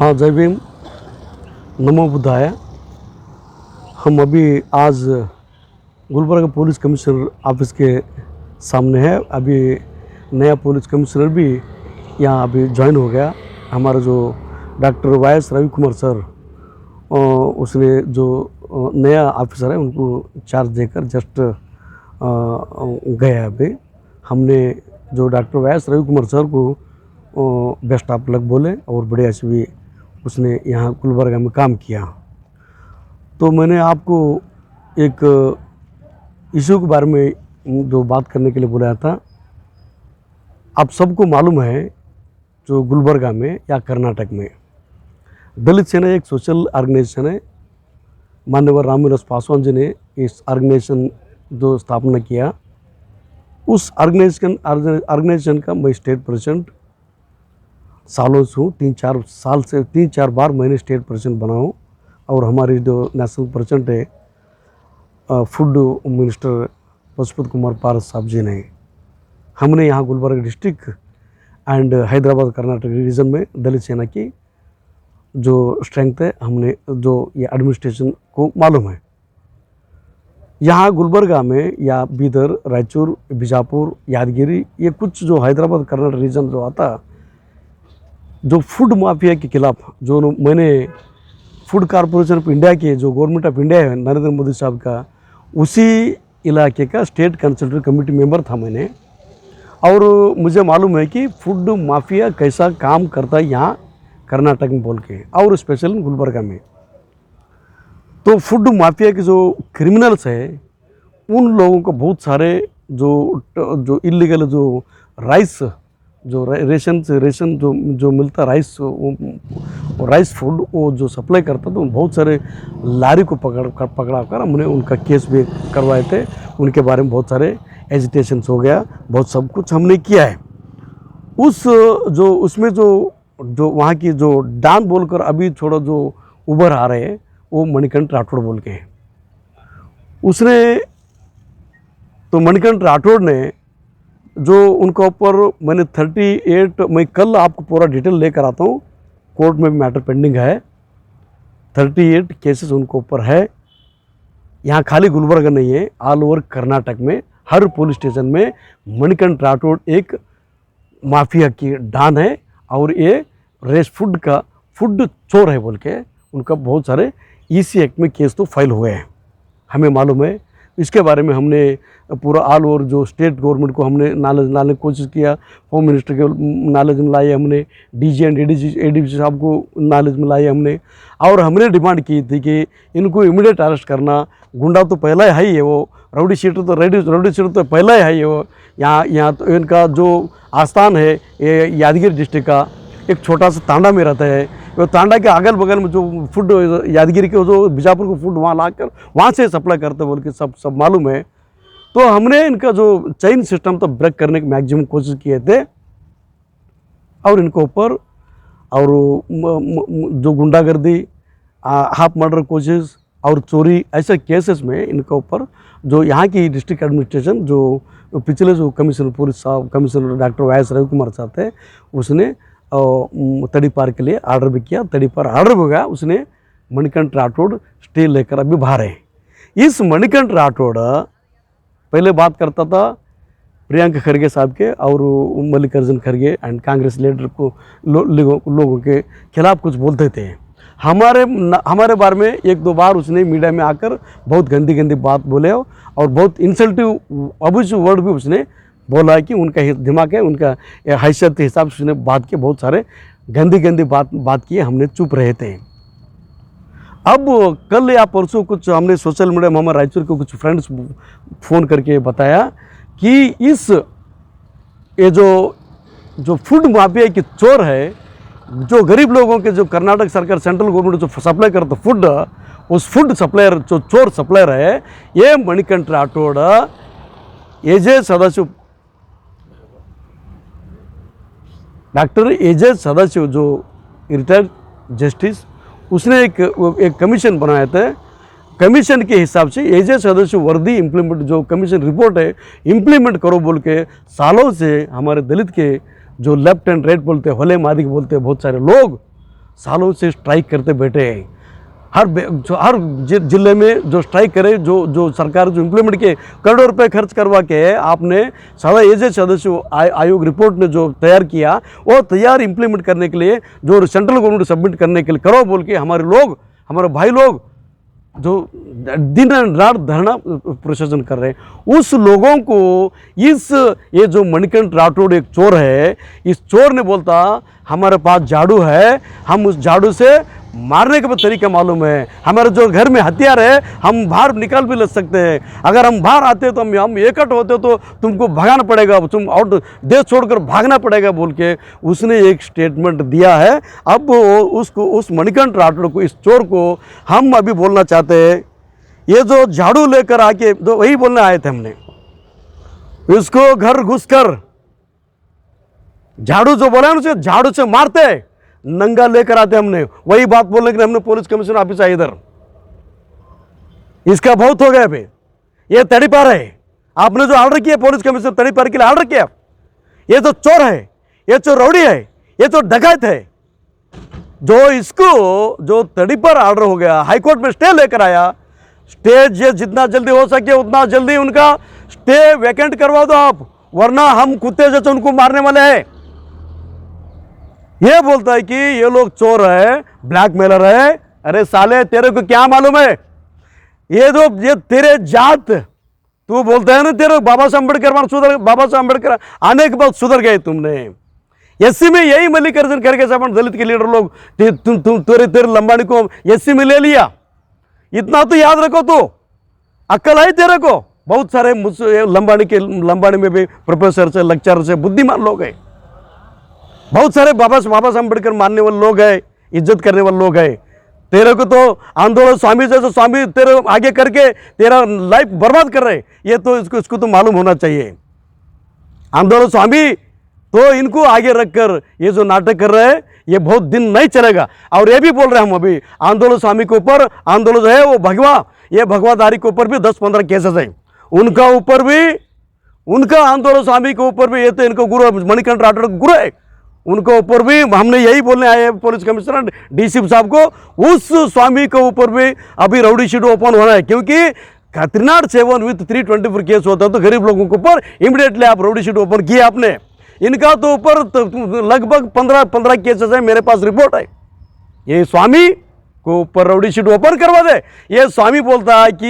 हाँ, जय भीम, नमो बुद्धाय। हम अभी आज गुलबर्गा पुलिस कमिश्नर ऑफिस के सामने है। अभी नया पुलिस कमिश्नर भी यहाँ अभी ज्वाइन हो गया। हमारा जो डॉक्टर वाई.एस. रवि कुमार सर, उसने जो नया ऑफिसर है उनको चार्ज देकर जस्ट गया। अभी हमने जो डॉक्टर वाई.एस. रवि कुमार सर को बेस्ट ऑफ लक बोले और बढ़िया से भी उसने यहाँ गुलबर्गा में काम किया। तो मैंने आपको एक इशू के बारे में जो बात करने के लिए बुलाया था। आप सबको मालूम है जो गुलबर्गा में या कर्नाटक में दलित सेना एक सोशल ऑर्गेनाइजेशन है। माननीय रामविलास पासवान जी ने इस ऑर्गेनाइजेशन जो स्थापना किया, उस ऑर्गेनाइजेशन का मैं स्टेट प्रेसिडेंट सालों से हूँ। 3-4 साल से 3-4 बार मैंने स्टेट प्रेसिडेंट बना हूँ। और हमारी जो नेशनल प्रेसिडेंट है फूड मिनिस्टर पशुपति कुमार पारस साहब जी ने, हमने यहाँ Gulbarga district and Hyderabad Karnataka region में दलित सेना की जो स्ट्रेंथ है, हमने जो ये एडमिनिस्ट्रेशन को मालूम है। यहाँ गुलबर्गा में या बीदर, रायचूर, बीजापुर, यादगिरी, ये कुछ जो हैदराबाद कर्नाटक रीजन जो आता, जो फूड माफिया के खिलाफ जो मैंने फूड कॉरपोरेशन ऑफ इंडिया के जो गवर्नमेंट ऑफ इंडिया है नरेंद्र मोदी साहब का, उसी इलाके का स्टेट कंसल्टेटिव कमेटी मेंबर था मैंने। और मुझे मालूम है कि फूड माफिया कैसा काम करता है यहाँ कर्नाटक में बोल के, और स्पेशल गुलबर्गा में। तो फूड माफिया के जो क्रिमिनल्स है उन लोगों को बहुत सारे जो इलीगल जो राइस जो रेशन जो मिलता राइस, वो राइस फूड वो जो सप्लाई करता, तो बहुत सारे लारी को पकड़ा कर हमने उनका केस भी करवाए थे। उनके बारे में बहुत सारे एजिटेशंस हो गया, बहुत सब कुछ हमने किया है। उसमें जो वहाँ की जो डान बोलकर अभी थोड़ा जो उभर आ रहे हैं, वो मणिकंठ राठौड़ बोल के हैं। उसने तो मणिकंठ राठौड़ ने जो उनका ऊपर मैंने 38, मैं कल आपको पूरा डिटेल लेकर आता हूँ, कोर्ट में मैटर पेंडिंग है। 38 केसेस उनके ऊपर है। यहाँ खाली गुलबर्गा नहीं है, ऑल ओवर कर्नाटक में हर पुलिस स्टेशन में मणिकंठ राठौड़ एक माफिया की डान है और ये रेस फूड का फूड चोर है बोल के उनका बहुत सारे EC एक्ट में केस तो फाइल हुए हैं, हमें मालूम है। इसके बारे में हमने पूरा ऑल ओवर जो स्टेट गवर्नमेंट को हमने नॉलेज लाने की कोशिश किया। होम मिनिस्टर के नॉलेज में लाए हमने, DG एंड ADG साहब को नॉलेज में लाए हमने। और हमने डिमांड की थी कि इनको इमीडिएट अरेस्ट करना। गुंडा तो पहला ही है, वो रउडी शीटर तो पहला ही है। वो यहाँ तो इनका जो आस्थान है ये यादगिरी डिस्ट्रिक्ट का एक छोटा सा तांडा में रहता है। वो तांडा के अगल बगल में जो फूड यादगिरी के जो बीजापुर को फूड वहाँ लाकर वहाँ से सप्लाई करते बोल के सब मालूम है। तो हमने इनका जो चेन सिस्टम तो ब्रेक करने की मैक्सिमम कोशिश किए थे। और इनके ऊपर और जो गुंडागर्दी, हाफ मर्डर कोशिश और चोरी, ऐसे केसेस में इनके ऊपर जो यहाँ की डिस्ट्रिक्ट एडमिनिस्ट्रेशन जो पिछले जो कमिश्नर पुलिस साहब, कमिश्नर डॉक्टर वाई.एस. रवि कुमार साहब थे, उसने तड़ीपार के लिए ऑर्डर भी किया। तड़ीपार ऑर्डर हो गया, उसने मणिकंठ राठौड़ स्टे लेकर अभी बाहर है। इस मणिकंठ राठौड़ पहले बात करता था प्रियंका खरगे साहब के और मल्लिकार्जुन खरगे एंड कांग्रेस लीडर को लोगों के खिलाफ कुछ बोलते थे। हमारे बारे में 1-2 बार उसने मीडिया में आकर बहुत गंदी बात बोले और बहुत इंसल्टिव अब्यूसिव वर्ड भी उसने बोला है कि उनका दिमाग है, उनका हैसियत के हिसाब से उसने बात की, बहुत सारे गंदी बात की। हमने चुप रहे थे। अब कल या परसों कुछ हमने सोशल मीडिया में हमारे रायचूर के कुछ फ्रेंड्स फ़ोन करके बताया कि ये जो फूड माफिया की चोर है, जो गरीब लोगों के जो कर्नाटक सरकार सेंट्रल गवर्नमेंट जो सप्लाई करता फूड, उस फूड सप्लायर जो चोर सप्लायर है ये Manikantha Rathod AJ Sadashiv, doctor AJ Sadashiv जो रिटायर्ड जस्टिस, उसने एक कमीशन बनाया था। कमीशन के हिसाब से AJ सदाशिव वर्दी इम्प्लीमेंट जो कमीशन रिपोर्ट है इम्प्लीमेंट करो बोल के सालों से हमारे दलित के जो लेफ्ट एंड राइट बोलते हैं, होले मादिक बोलते हैं बहुत सारे लोग, सालों से स्ट्राइक करते बैठे हैं। हर जिले में जो स्ट्राइक करे, जो सरकार जो इम्प्लीमेंट किए, करोड़ों रुपए खर्च करवा के आपने सारा एजेंट सदस्य आयोग रिपोर्ट ने जो तैयार किया, वो तैयार इम्प्लीमेंट करने के लिए जो सेंट्रल गवर्नमेंट सबमिट करने के लिए करो बोल के हमारे लोग, हमारे भाई लोग जो दिन रात धरना प्रदर्शन कर रहे हैं, उस लोगों को ये जो मणिकंठ राठौड़ एक चोर है, इस चोर ने बोलता हमारे पास झाड़ू है, हम उस झाड़ू से मारने का तरीका मालूम है, हमारे जो घर में हथियार है हम बाहर निकाल भी ले सकते हैं, अगर हम बाहर आते तो हम एकट होते तो तुमको भगाना पड़ेगा, तुम आउट देश छोड़कर भागना पड़ेगा बोल के उसने एक स्टेटमेंट दिया है। अब उस मणिकंठ राठौड़ को, इस चोर को हम अभी बोलना चाहते हैं, ये जो झाड़ू लेकर आके जो वही बोलने आए थे हमने, इसको घर घुसकर झाड़ू जो बोला उसे झाड़ू से मारते, नंगा लेकर आते हमने, वही बात बोलने के लिए हमने पुलिस कमिश्नर ऑफिस आए इधर। इसका बहुत हो गया अभी, ये तड़ीपार है, आपने जो ऑर्डर किया पुलिस कमिश्नर तड़ीपार के लिए ऑर्डर किया, ये तो चोर है, ये तो रौडी है, ये तो डकैत है, जो इसको जो तड़ीपार ऑर्डर हो गया, हाईकोर्ट में स्टे लेकर आया, स्टे जितना जल्दी हो सके उतना जल्दी उनका स्टे वैकेंट करवा दो आप, वरना हम कुत्ते जैसे उनको मारने वाले हैं। ये बोलता है कि ये लोग चोर है, ब्लैकमेलर है। अरे साले तेरे को क्या मालूम है, ये तेरे जात, तू बोलता है ना तेरे बाबा साहब अम्बेडकर आने के बाद सुधर गए तुमने। एससी में यही मल्लिकार्जुन खड़गे साहब दलित के लीडर लोग तेरे लंबानी को एससी में ले लिया, इतना तो याद रखो, तो अक्ल है तेरे को। बहुत सारे लंबानी में भी प्रोफेसर से, लेक्चरर से बुद्धिमान लोग हैं, बहुत सारे बाबा साहब अम्बेडकर मानने वाले लोग हैं, इज्जत करने वाले लोग हैं। तेरे को तो आंदोलन स्वामी जैसे स्वामी तेरे आगे करके तेरा लाइफ बर्बाद कर रहे, ये तो इसको तो मालूम होना चाहिए। आंदोलन स्वामी तो इनको आगे रखकर ये जो नाटक कर रहे हैं ये बहुत दिन नहीं चलेगा। और ये भी बोल रहे हैं हम अभी, आंदोलन स्वामी के ऊपर, आंदोलन जो है वो ये भगवाधारी के ऊपर भी 10-15 केसेस है, उनका ऊपर भी, उनका आंदोलन स्वामी के ऊपर भी, ये तो इनको गुरु मणिकंठ राठौड़ गुरु है, उनको ऊपर भी हमने यही बोलने आए हैं पुलिस कमिश्नर डीसी साहब को, उस स्वामी के ऊपर भी अभी राउडी शीट ओपन होना है, क्योंकि 307 विथ 324 केस होता है तो गरीब लोगों के ऊपर इमीडिएटली आप राउडी शीट ओपन किया आपने। इनका तो ऊपर लगभग 15 केसेस है, मेरे पास रिपोर्ट है। ये स्वामी को ऊपर राउडी शीट ओपन करवा दे। ये स्वामी बोलता है कि